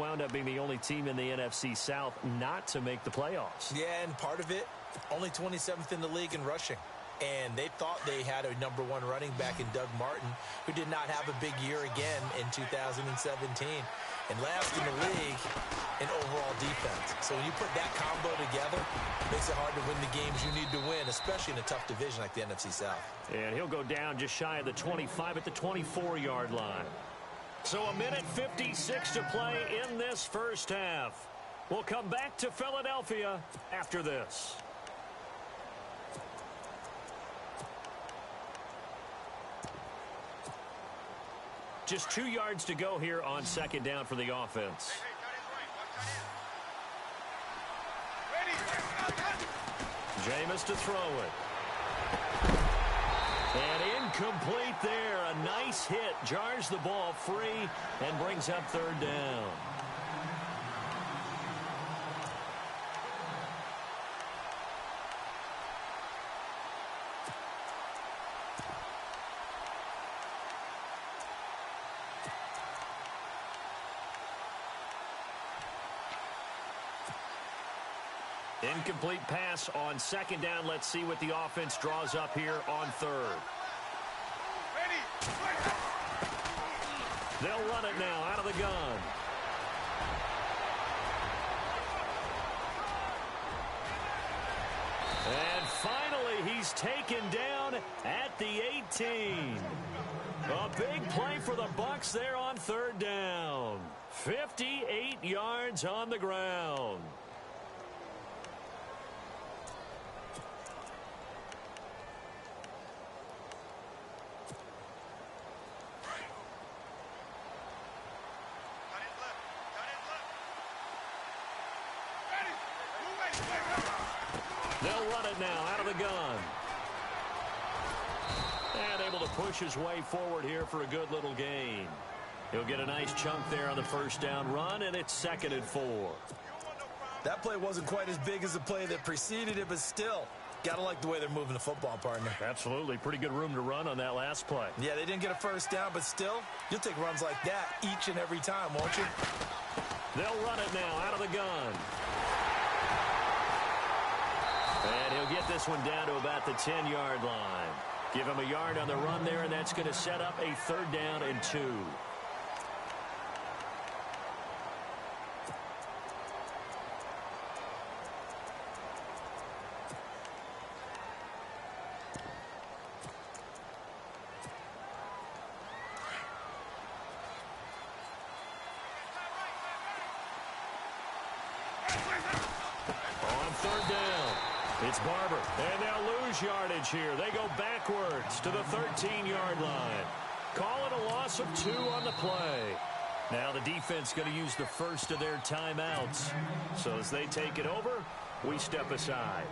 wound up being the only team in the NFC South not to make the playoffs. Yeah, and part of it, only 27th in the league in rushing. And they thought they had a #1 running back in Doug Martin, who did not have a big year again in 2017. And last in the league in overall defense. So when you put that combo together, it makes it hard to win the games you need to win, especially in a tough division like the NFC South. And he'll go down just shy of the 25 at the 24-yard line. So 1:56 to play in this first half. We'll come back to Philadelphia after this. Just 2 yards to go here on second down for the offense. Jameis to throw it. And incomplete there. A nice hit. Jars the ball free and brings up third down. Incomplete pass on second down. Let's see what the offense draws up here on third. They'll run it now out of the gun. And finally, he's taken down at the 18. A big play for the Bucs there on third down. 58 yards on the ground. They'll run it now out of the gun. And able to push his way forward here for a good little gain. He'll get a nice chunk there on the first down run, and it's 2nd and 4. That play wasn't quite as big as the play that preceded it, but still, gotta like the way they're moving the football, partner. Absolutely. Pretty good room to run on that last play. Yeah, they didn't get a first down, but still, you'll take runs like that each and every time, won't you? They'll run it now out of the gun. And he'll get this one down to about the 10-yard line. Give him a yard on the run there, and that's going to set up a 3rd down and 2. On 3rd down. It's Barber, and they'll lose yardage here. They go backwards to the 13-yard line. Call it a loss of 2 on the play. Now the defense going to use the first of their timeouts. So as they take it over, we step aside.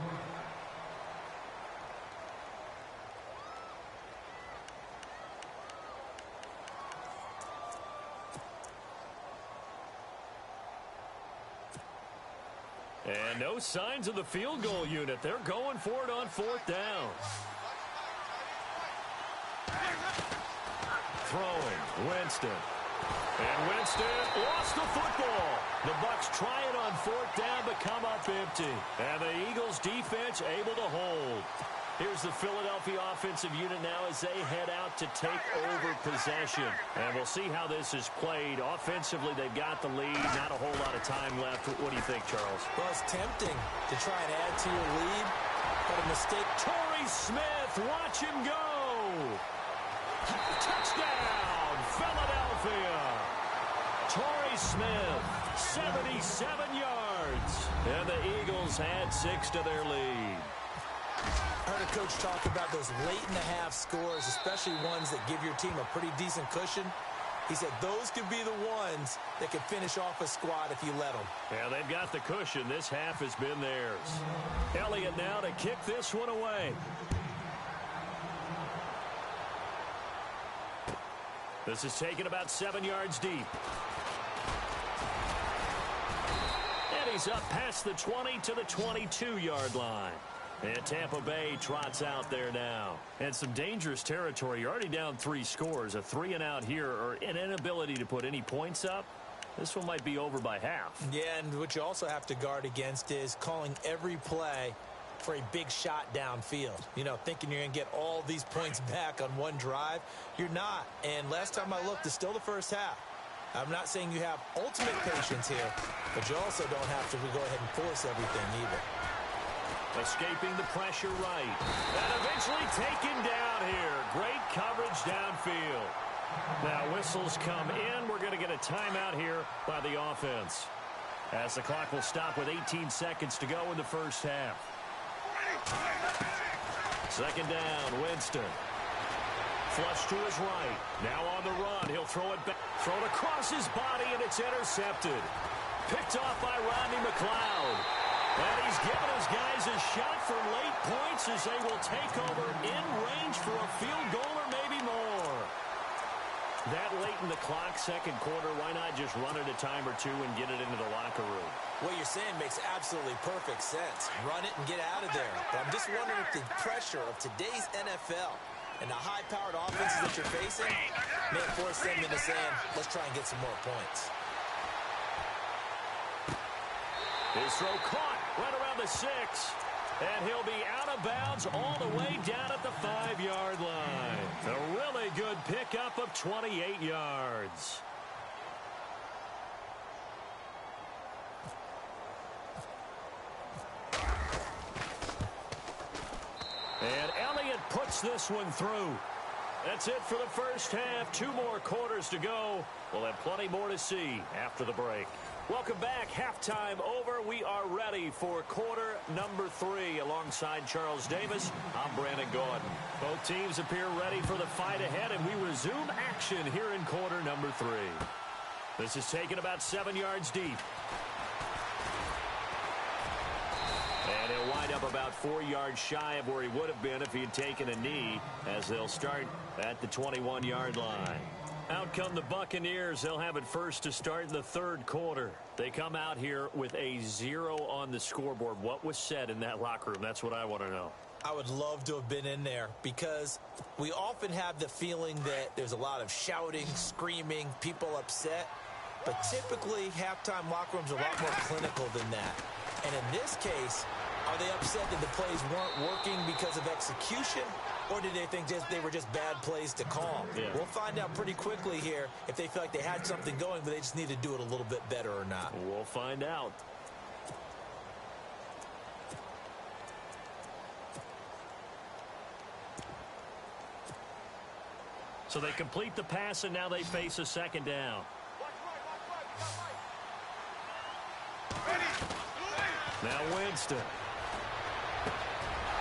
And no signs of the field goal unit. They're going for it on 4th down. Throwing, Winston. And Winston lost the football. The Bucs try it on 4th down, but come up empty. And the Eagles defense able to hold. Here's the Philadelphia offensive unit now as they head out to take over possession. And we'll see how this is played. Offensively, they've got the lead. Not a whole lot of time left. What do you think, Charles? Well, it's tempting to try and add to your lead, but a mistake. Torrey Smith, watch him go. Touchdown, Philadelphia. Torrey Smith, 77 yards. And the Eagles add 6 to their lead. I heard a coach talk about those late-in-the-half scores, especially ones that give your team a pretty decent cushion. He said those could be the ones that could finish off a squad if you let them. Yeah, they've got the cushion. This half has been theirs. Elliott now to kick this one away. This is taken about 7 yards deep. And he's up past the 20 to the 22-yard line. And Tampa Bay trots out there now. And some dangerous territory. You're already down 3 scores. A 3-and-out here or an inability to put any points up. This one might be over by half. Yeah, and what you also have to guard against is calling every play for a big shot downfield. You know, thinking you're going to get all these points back on one drive. You're not. And last time I looked, it's still the first half. I'm not saying you have ultimate patience here, but you also don't have to go ahead and force everything either. Escaping the pressure right. And eventually taken down here. Great coverage downfield. Now whistles come in. We're going to get a timeout here by the offense, as the clock will stop with 18 seconds to go in the first half. Second down, Winston. Flush to his right. Now on the run. He'll throw it back. Thrown across his body, and it's intercepted. Picked off by Rodney McLeod. And he's given his guys a shot for late points as they will take over in range for a field goal or maybe more. That late in the clock, second quarter, why not just run it a time or two and get it into the locker room? What you're saying makes absolutely perfect sense. Run it and get out of there. But I'm just wondering if the pressure of today's NFL and the high-powered offenses that you're facing may force them into saying, let's try and get some more points. His throw caught right around the 6. And he'll be out of bounds all the way down at the 5-yard line. A really good pickup of 28 yards. And Elliott puts this one through. That's it for the first half. 2 more quarters to go. We'll have plenty more to see after the break. Welcome back. Halftime over. We are ready for quarter number 3. Alongside Charles Davis, I'm Brandon Gordon. Both teams appear ready for the fight ahead, and we resume action here in quarter number 3. This is taken about 7 yards deep. And he'll wind up about 4 yards shy of where he would have been if he had taken a knee, as they'll start at the 21-yard line. Out come the Buccaneers. They'll have it first to start the third quarter. They come out here with a 0 on the scoreboard. What was said in that locker room? That's what I want to know. I would love to have been in there, because we often have the feeling that there's a lot of shouting, screaming, people upset. But typically, halftime locker rooms are a lot more clinical than that. And in this case, are they upset that the plays weren't working because of execution? Or did they think they were just bad plays to call? Yeah. We'll find out pretty quickly here if they feel like they had something going, but they just need to do it a little bit better or not. We'll find out. So they complete the pass, and now they face a second down. Now Winston.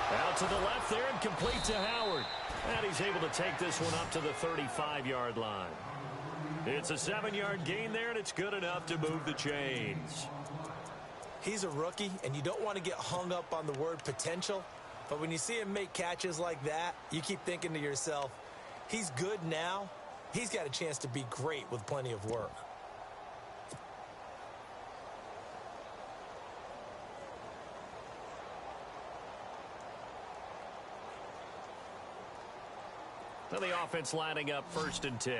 Out to the left there and complete to Howard. And he's able to take this one up to the 35-yard line. It's a 7-yard gain there, and it's good enough to move the chains. He's a rookie, and you don't want to get hung up on the word potential. But when you see him make catches like that, you keep thinking to yourself, he's good now. He's got a chance to be great with plenty of work. So the offense lining up 1st and 10.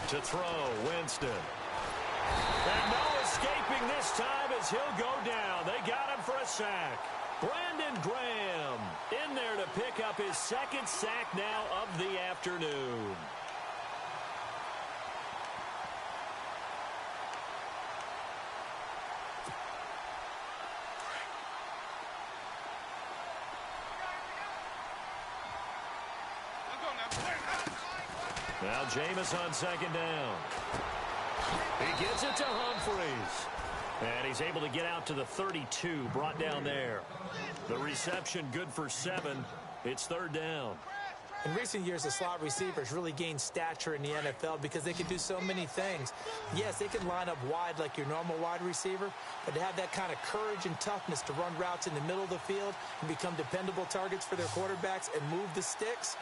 To throw, Winston. And no escaping this time as he'll go down. They got him for a sack. Brandon Graham in there to pick up his 2nd sack now of the afternoon. Now Jameis on 2nd down. He gets it to Humphries. And he's able to get out to the 32, brought down there. The reception good for 7. It's 3rd down. In recent years, the slot receivers really gained stature in the NFL because they can do so many things. Yes, they can line up wide like your normal wide receiver, but to have that kind of courage and toughness to run routes in the middle of the field and become dependable targets for their quarterbacks and move the sticks,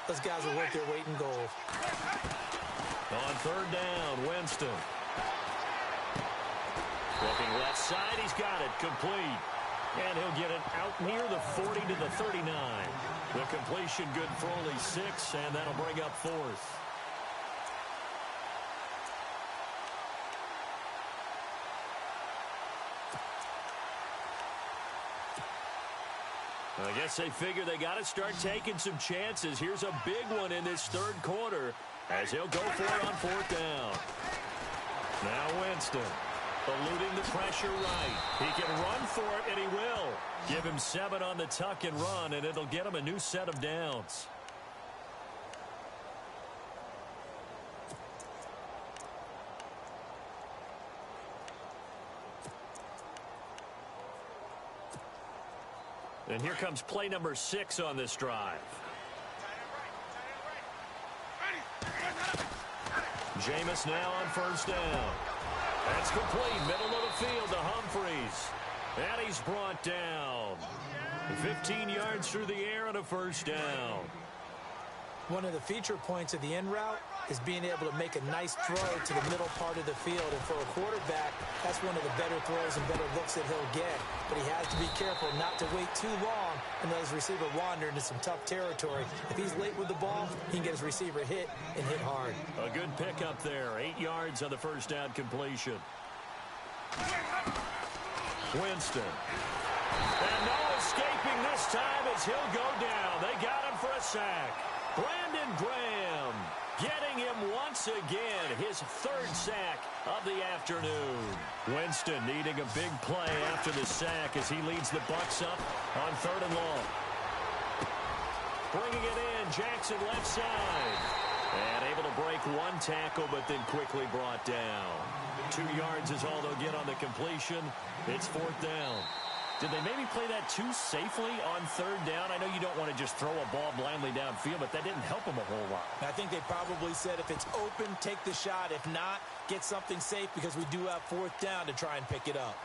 those guys are worth their weight in gold. On 3rd down, Winston. Looking left side, he's got it complete. And he'll get it out near the 40 to the 39. The completion good for only 6, and that'll bring up 4th. I guess they figure they got to start taking some chances. Here's a big one in this third quarter as he'll go for it on 4th down. Now Winston, eluding the pressure right. He can run for it, and he will. Give him 7 on the tuck and run, and it'll get him a new set of downs. And here comes play number 6 on this drive. Jameis now on 1st down. That's complete. Middle of the field to Humphreys. And he's brought down. 15 yards through the air on a 1st down. One of the feature points of the in route is being able to make a nice throw to the middle part of the field. And for a quarterback, that's one of the better throws and better looks that he'll get. But he has to be careful not to wait too long and let his receiver wander into some tough territory. If he's late with the ball, he can get his receiver hit and hit hard. A good pickup there. 8 yards on the 1st down completion. Winston. And no escaping this time as he'll go down. They got him for a sack. Brandon Graham getting him once again, his 3rd sack of the afternoon. Winston needing a big play after the sack as he leads the Bucs up on 3rd and long. Bringing it in, Jackson left side. And able to break 1 tackle, but then quickly brought down. 2 yards is all they'll get on the completion. It's 4th down. Did they maybe play that too safely on 3rd down? I know you don't want to just throw a ball blindly downfield, but that didn't help them a whole lot. I think they probably said if it's open, take the shot. If not, get something safe because we do have 4th down to try and pick it up.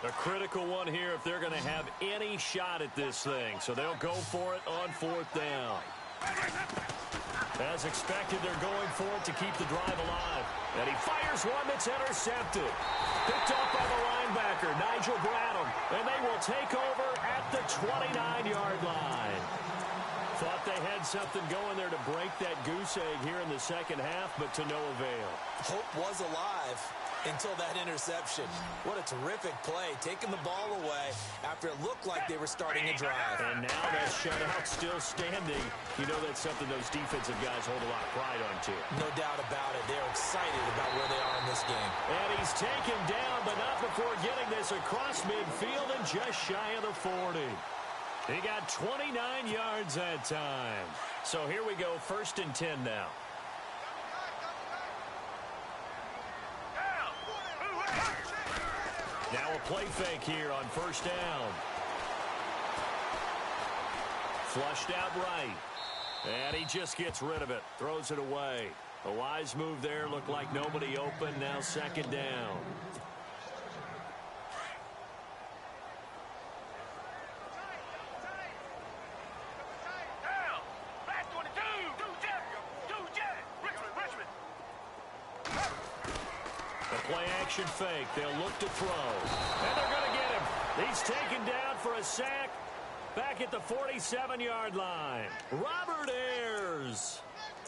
A critical one here if they're going to have any shot at this thing. So they'll go for it on 4th down. As expected, they're going for it to keep the drive alive. And he fires one that's intercepted. Picked up by the linebacker, Nigel Bradham. And they will take over at the 29-yard line. Thought they had something going there to break that goose egg here in the second half, but to no avail. Hope was alive until that interception. What a terrific play, taking the ball away after it looked like they were starting a drive. And now that shutout still standing. You know that's something those defensive guys hold a lot of pride on, too. No doubt about it. They're excited about where they are in this game. And he's taken down, but not before getting this across midfield and just shy of the 40. He got 29 yards that time. So here we go, 1st and 10 now. Now a play fake here on 1st down. Flushed out right. And he just gets rid of it. Throws it away. A wise move there. Looked like nobody open. Now 2nd down. Play-action fake. They'll look to throw. And they're going to get him. He's taken down for a sack back at the 47-yard line. Robert Ayers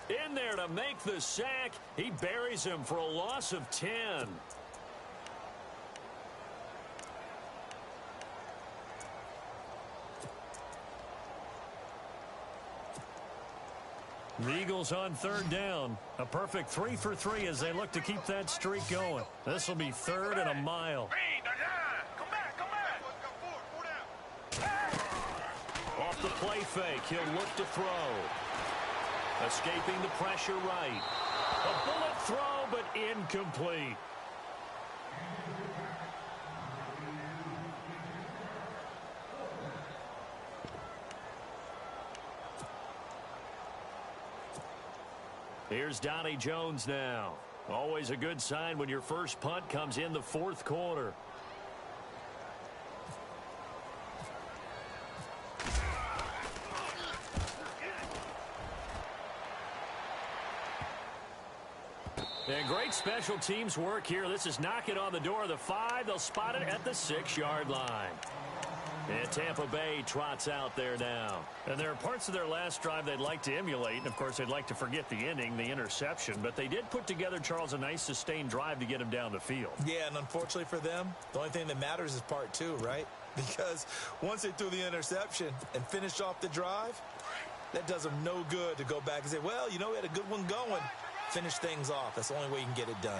in there to make the sack. He buries him for a loss of 10. The Eagles on 3rd down. A perfect 3 for 3 as they look to keep that streak going. This will be 3rd and a mile. Off the play fake, he'll look to throw. Escaping the pressure right. A bullet throw, but incomplete. Here's Donnie Jones now. Always a good sign when your first punt comes in the 4th quarter. And great special teams work here. This is knocking on the door of the 5. They'll spot it at the 6-yard line. And Tampa Bay trots out there now. And there are parts of their last drive they'd like to emulate. And, of course, they'd like to forget the ending, the interception. But they did put together, Charles, a nice sustained drive to get him down the field. Yeah, and unfortunately for them, the only thing that matters is part 2, right? Because once they threw the interception and finished off the drive, that does them no good to go back and say, well, you know, we had a good one going. Finish things off. That's the only way you can get it done.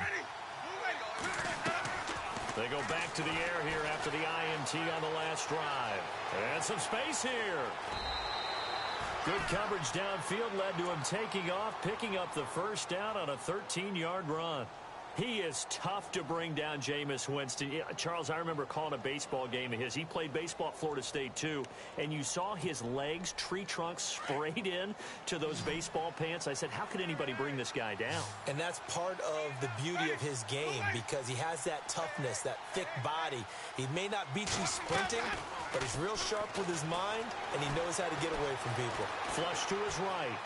They go back to the air here after the INT on the last drive. And some space here. Good coverage downfield led to him taking off, picking up the first down on a 13-yard run. He is tough to bring down, Jameis Winston. Charles, I remember calling a baseball game of his. He played baseball at Florida State, too, and you saw his legs, tree trunks sprayed in to those baseball pants. I said, how could anybody bring this guy down? And that's part of the beauty of his game because he has that toughness, that thick body. He may not beat you sprinting, but he's real sharp with his mind, and he knows how to get away from people. Flush to his right.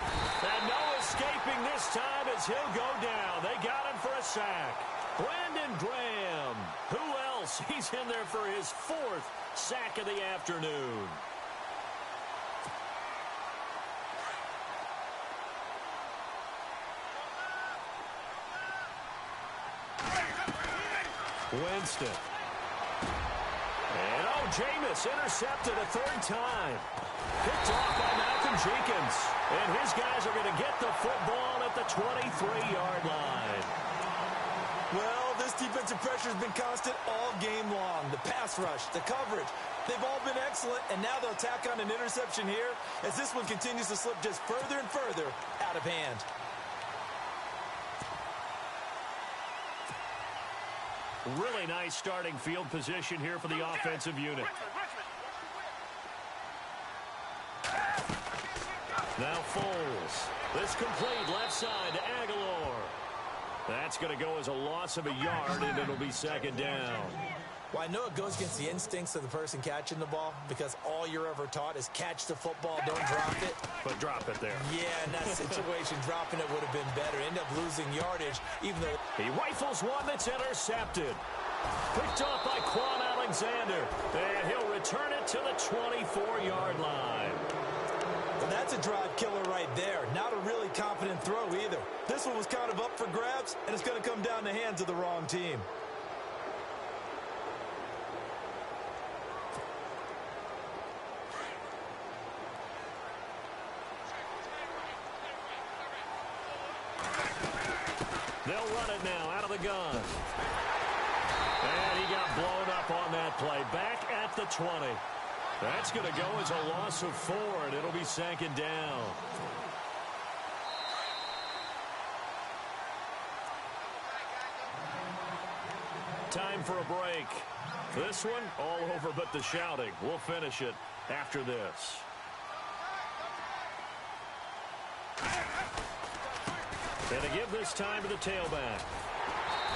And no escaping this time as he'll go down. They got him for a sack. Brandon Graham. Who else? He's in there for his 4th sack of the afternoon. Winston. And Jameis intercepted a 3rd time. Picked off by Malcolm Jenkins. And his guys are going to get the football at the 23-yard line. Well, this defensive pressure has been constant all game long. The pass rush, the coverage, they've all been excellent. And now they'll tack on an interception here as this one continues to slip just further and further out of hand. Really nice starting field position here for the offensive unit. Now Foles. This complete left side to Aguilar. That's going to go as a loss of a yard, and it'll be 2nd down. Well, I know it goes against the instincts of the person catching the ball because all you're ever taught is catch the football, don't drop it. But drop it there. Yeah, in that situation, dropping it would have been better. End up losing yardage, even though... He rifles one that's intercepted. Picked off by Quan Alexander. And he'll return it to the 24-yard line. Well, that's a drive killer right there. Not a really confident throw either. This one was kind of up for grabs, and it's going to come down the hands of the wrong team. They'll run it now out of the gun. And he got blown up on that play. Back at the 20. That's going to go as a loss of 4, and it'll be 2nd down. Time for a break. This one, all over but the shouting. We'll finish it after this. And to give this time to the tailback.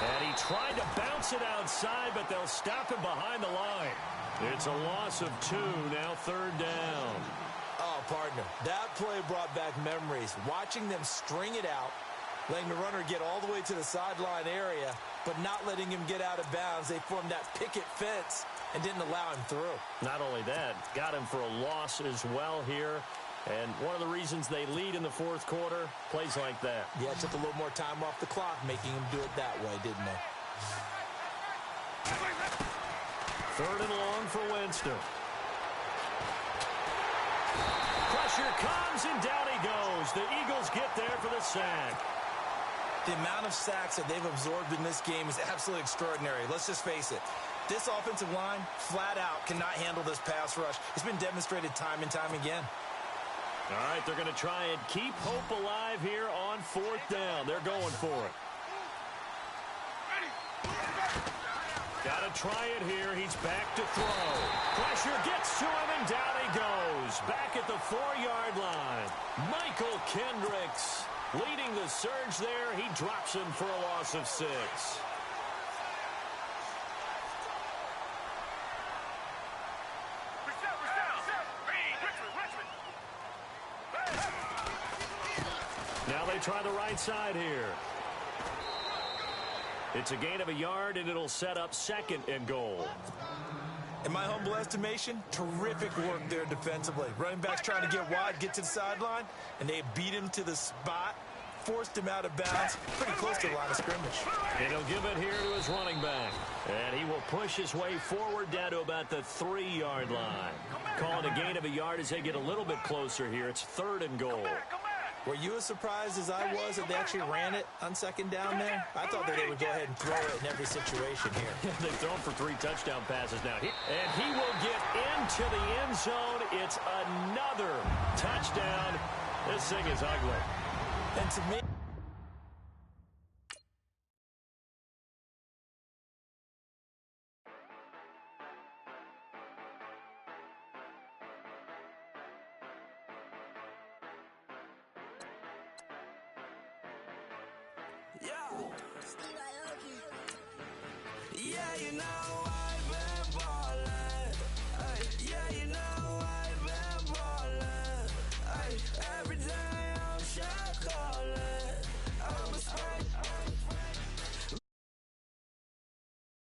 And he tried to bounce it outside, but they'll stop him behind the line. It's a loss of 2, now 3rd down. Oh, partner, that play brought back memories. Watching them string it out, letting the runner get all the way to the sideline area, but not letting him get out of bounds. They formed that picket fence and didn't allow him through. Not only that, got him for a loss as well here. And one of the reasons they lead in the 4th quarter, plays like that. Yeah, it took a little more time off the clock, making him do it that way, didn't they? 3rd and long for Winston. Pressure comes, and down he goes. The Eagles get there for the sack. The amount of sacks that they've absorbed in this game is absolutely extraordinary. Let's just face it. This offensive line, flat out, cannot handle this pass rush. It's been demonstrated time and time again. All right, they're going to try and keep hope alive here on 4th down. They're going for it. Got to try it here. He's back to throw. Pressure gets to him, and down he goes. Back at the 4-yard line. Michael Kendricks leading the surge there. He drops him for a loss of 6. Now they try the right side here. It's a gain of a yard, and it'll set up 2nd and goal. In my humble estimation, terrific work there defensively. Running back's trying to get wide, get to the sideline, and they beat him to the spot, forced him out of bounds, pretty close to the line of scrimmage. And he'll give it here to his running back. And he will push his way forward down to about the 3-yard line. Calling a gain of a yard as they get a little bit closer here. It's 3rd and goal. Were you as surprised as I was that they actually ran it on 2nd down there? I thought that they would go ahead and throw it in every situation here. They've thrown for 3 touchdown passes now. And he will get into the end zone. It's another touchdown. This thing is ugly. And to me... Yeah, you know I've been born.